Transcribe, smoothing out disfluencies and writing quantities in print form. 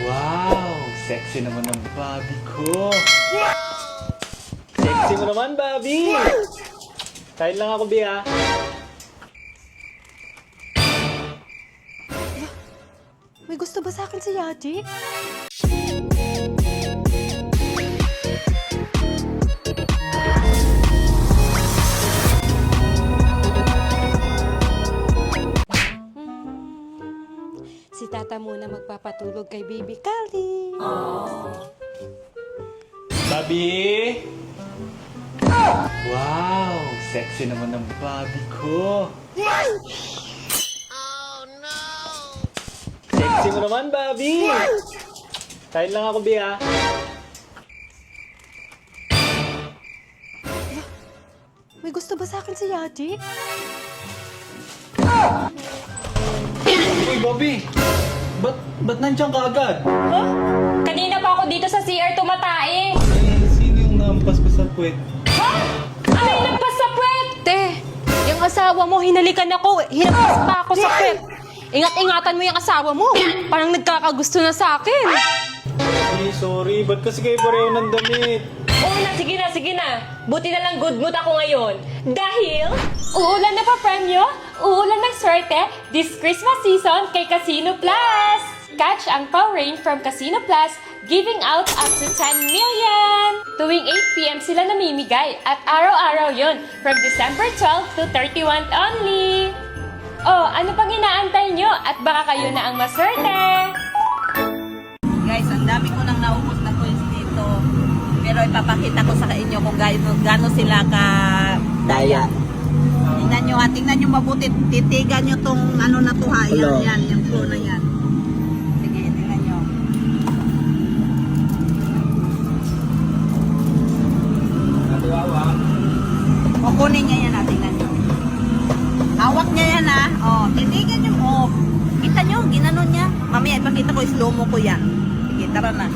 Wow! Sexy naman ng Bobby ko. Sexy mo naman, Bobby! Kain lang ako, Bia. May gusto ba sa akin si Yaji? Si Tata muna magpapatulog kay Baby Callie. Bobby! Wow! Sexy naman ng Bobby ko. Sexy mo naman, Bobby! Kain lang ako, Bia. May gusto ba sa akin si Yaji? Uy, Bobby! Ba't nandiyan ka agad? Huh? Kanina pa ako dito sa CR tumatae. Sino yung nampas ko sa puwet? Ha? Ano yung nagpas sa puwet? Te, yung asawa mo, hinalikan ako. Hinampas pa ako sa pet. Ingat-ingatan mo yung asawa mo. Parang nagkakagusto na sa akin. Sorry. Ba't kasi kayo pareho ng damit? Oo na, sige na. Buti na lang good mood ako ngayon. Dahil, uulan na pa premyo, uulan ng swerte this Christmas season kay Casino Plus. Catch ang Power Rain from Casino Plus, giving out up to 10 million. Tuwing 8 p.m. sila namimigay at araw-araw yon from December 12 to 31 only. Oh, ano pang inaantay nyo at baka kayo na ang maswerte? Guys, ang dami ko nang naubos na coins dito. Pero ipapakita ko sa inyo kung gaano sila ka daya. Tingnan nyo mabuti. Titigan nyo tong ano na to ha. Yan, yung flow na yan. Sige, tingnan nyo. O, kunin niya yan ha. Tingnan nyo. Hawak niya yan ha. O, titigan nyo. O, kita nyo, ginanon niya. Mamaya ipakita ko, slow mo ko yan. Sige, tara na.